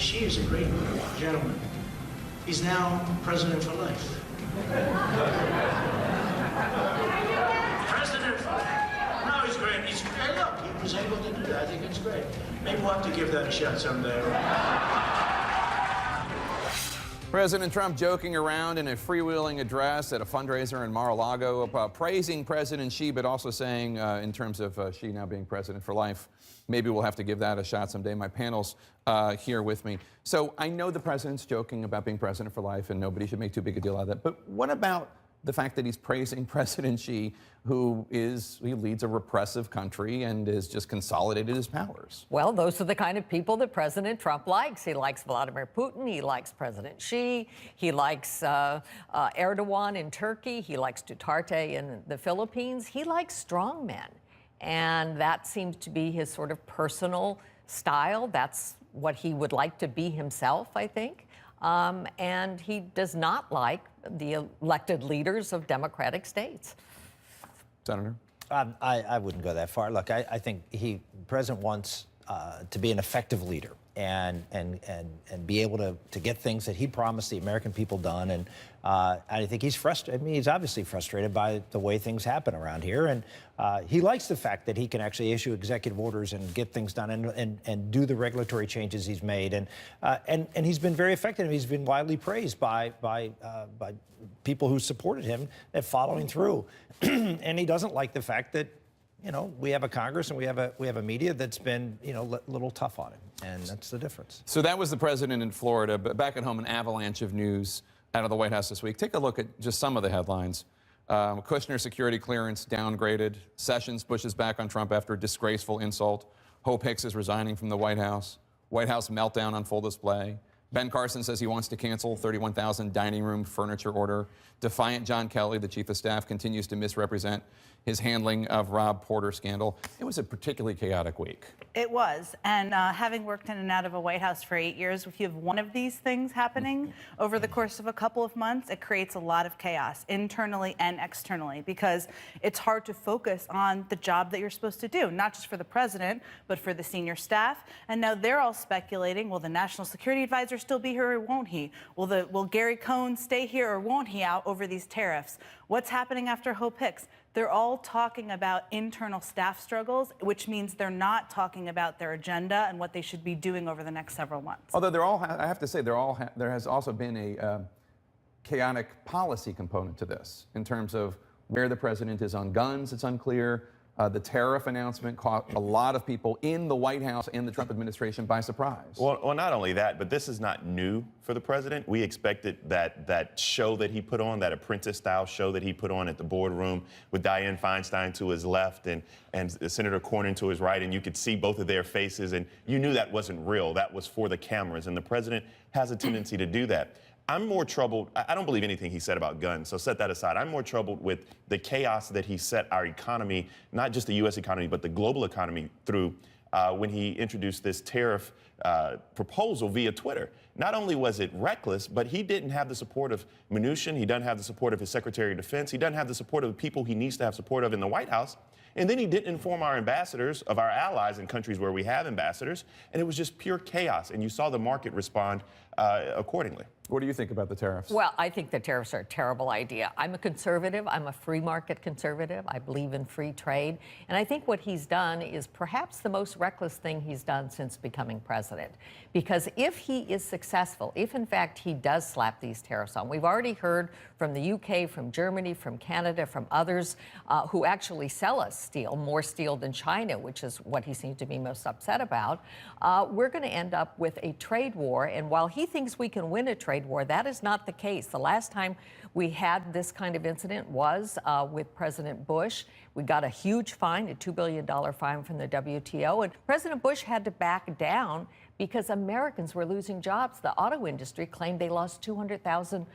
Xi is a great gentleman. He's now president for life. President for life. No, he's great. Hey, look, he was able to do that. I think it's great. Maybe we'll have to give that a shot someday. President Trump joking around in a freewheeling address at a fundraiser in Mar-a-Lago, praising President Xi, but also saying, in terms of Xi now being president for life, maybe we'll have to give that a shot someday. My panel's here with me. So I know the president's joking about being president for life, and nobody should make too big a deal out of that. But what about the fact that he's praising President Xi, he leads a repressive country and has just consolidated his powers? Well, those are the kind of people that President Trump likes. He likes Vladimir Putin. He likes President Xi. He likes Erdogan in Turkey. He likes Duterte in the Philippines. He likes strong men. And that seems to be his sort of personal style. That's what he would like to be himself, I think. And he does not like the elected leaders of democratic states. Senator? I wouldn't go that far. Look, I think the president wants to be an effective leader and be able to get things that he promised the American people done. And I think he's frustrated. I mean, he's obviously frustrated by the way things happen around here. And he likes the fact that he can actually issue executive orders and get things done and do the regulatory changes he's made. And he's been very effective. He's been widely praised by people who supported him at following through. And he doesn't like the fact that, you know, we have a Congress and we have a media that's been, you know, a little tough on him, and that's the difference. So that was the president in Florida, but back at home, an avalanche of news out of the White House this week. Take a look at just some of the headlines. Kushner security clearance downgraded. Sessions pushes back on Trump after a disgraceful insult. Hope Hicks is resigning from the White House. White House meltdown on full display. Ben Carson says he wants to cancel 31,000 dining room furniture order. Defiant John Kelly, the chief of staff, continues to misrepresent his handling of Rob Porter scandal. It was a particularly chaotic week. It was, and having worked in and out of a White House for 8 years, if you have one of these things happening over the course of a couple of months, it creates a lot of chaos internally and externally, because it's hard to focus on the job that you're supposed to do, not just for the president, but for the senior staff. And now they're all speculating, will the national security advisor still be here or won't he? Will Gary Cohn stay here or won't he out over these tariffs? What's happening after Hope Hicks? They're all talking about internal staff struggles, which means they're not talking about their agenda and what they should be doing over the next several months. Although I have to say, there has also been a chaotic policy component to this in terms of where the president is on guns. It's unclear. The tariff announcement caught a lot of people in the White House and the Trump administration by surprise. Well, not only that, but this is not new for the president. We expected that show that he put on, that apprentice-style show that he put on at the boardroom with Dianne Feinstein to his left and Senator Cornyn to his right, and you could see both of their faces, and you knew that wasn't real. That was for the cameras, and the president has a tendency to do that. I'm more troubled. I don't believe anything he said about guns, so set that aside. I'm more troubled with the chaos that he set our economy, not just the U.S. economy, but the global economy through when he introduced this tariff proposal via Twitter. Not only was it reckless, but he didn't have the support of Mnuchin. He doesn't have the support of his Secretary of Defense. He doesn't have the support of the people he needs to have support of in the White House. And then he didn't inform our ambassadors of our allies in countries where we have ambassadors. And it was just pure chaos. And you saw the market respond accordingly. What do you think about the tariffs? Well, I think the tariffs are a terrible idea. I'm a conservative. I'm a free market conservative. I believe in free trade. And I think what he's done is perhaps the most reckless thing he's done since becoming president. Because if he is successful, if in fact he does slap these tariffs on, we've already heard from the UK, from Germany, from Canada, from others who actually sell us steel, more steel than China, which is what he seems to be most upset about. We're going to end up with a trade war. And while he thinks we can win a trade war, that is not the case. The last time we had this kind of incident was with President Bush. We got a huge fine, a $2 billion fine from the WTO, and President Bush had to back down because Americans were losing jobs. The auto industry claimed they lost 200,000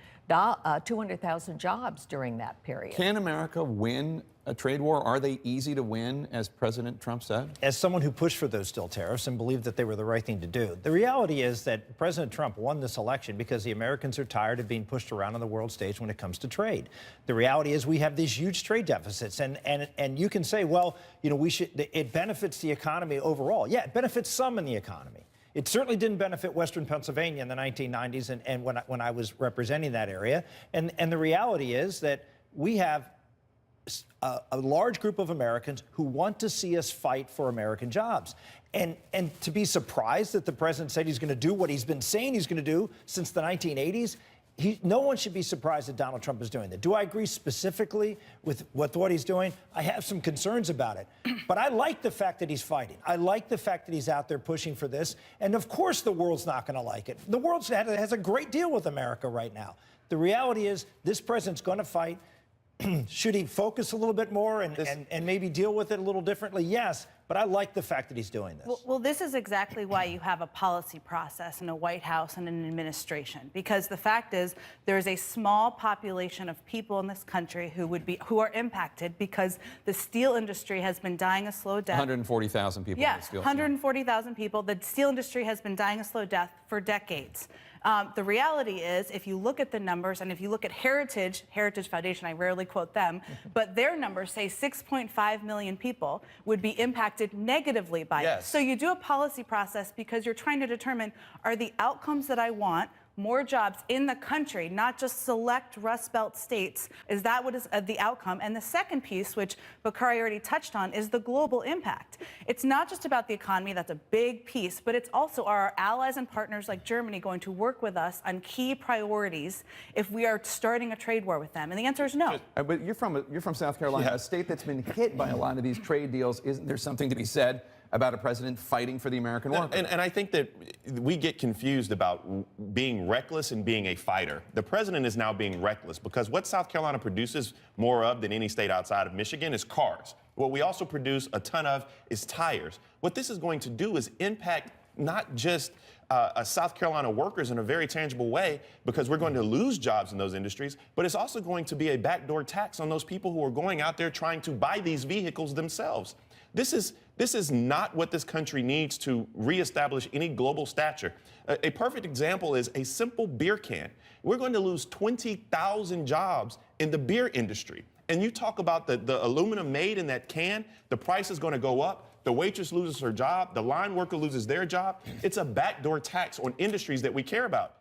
jobs during that period. Can America win a trade war? Are they easy to win, as President Trump said? As someone who pushed for those steel tariffs and believed that they were the right thing to do, the reality is that President Trump won this election because the Americans are tired of being pushed around on the world stage when it comes to trade. The reality is we have these huge trade deficits, and you can say, well, you know, it benefits the economy overall. Yeah, it benefits some in the economy. It certainly didn't benefit Western Pennsylvania in the 1990s and when I was representing that area. And the reality is that we have a large group of Americans who want to see us fight for American jobs. And to be surprised that the president said he's going to do what he's been saying he's going to do since the 1980s, no one should be surprised that Donald Trump is doing that. Do I agree specifically with what he's doing? I have some concerns about it. But I like the fact that he's fighting. I like the fact that he's out there pushing for this. And of course the world's not going to like it. The world has a great deal with America right now. The reality is this president's going to fight. Should he focus a little bit more and maybe deal with it a little differently? Yes, but I like the fact that he's doing this. Well, this is exactly why you have a policy process in a White House and an administration, because the fact is there is a small population of people in this country who are impacted because the steel industry has been dying a slow death. 140,000 people. Yeah, in the steel 140,000 people. The steel industry has been dying a slow death for decades. The reality is, if you look at the numbers, and if you look at Heritage Foundation, I rarely quote them, but their numbers say 6.5 million people would be impacted negatively by it. So you do a policy process because you're trying to determine, are the outcomes that I want more jobs in the country, not just select Rust Belt states? Is that what is the outcome? And the second piece, which Bakari already touched on, is the global impact. It's not just about the economy, that's a big piece, but it's also, are our allies and partners like Germany going to work with us on key priorities if we are starting a trade war with them? And the answer is no. But you're from South Carolina, a state that's been hit by a lot of these trade deals. Isn't there something to be said about a president fighting for the American worker? And I think that we get confused about being reckless and being a fighter. The president is now being reckless because what South Carolina produces more of than any state outside of Michigan is cars. What we also produce a ton of is tires. What this is going to do is impact not just South Carolina workers in a very tangible way, because we're going to lose jobs in those industries, but it's also going to be a backdoor tax on those people who are going out there trying to buy these vehicles themselves. This is not what this country needs to reestablish any global stature. A perfect example is a simple beer can. We're going to lose 20,000 jobs in the beer industry. And you talk about the aluminum made in that can, the price is going to go up. The waitress loses her job. The line worker loses their job. It's a backdoor tax on industries that we care about.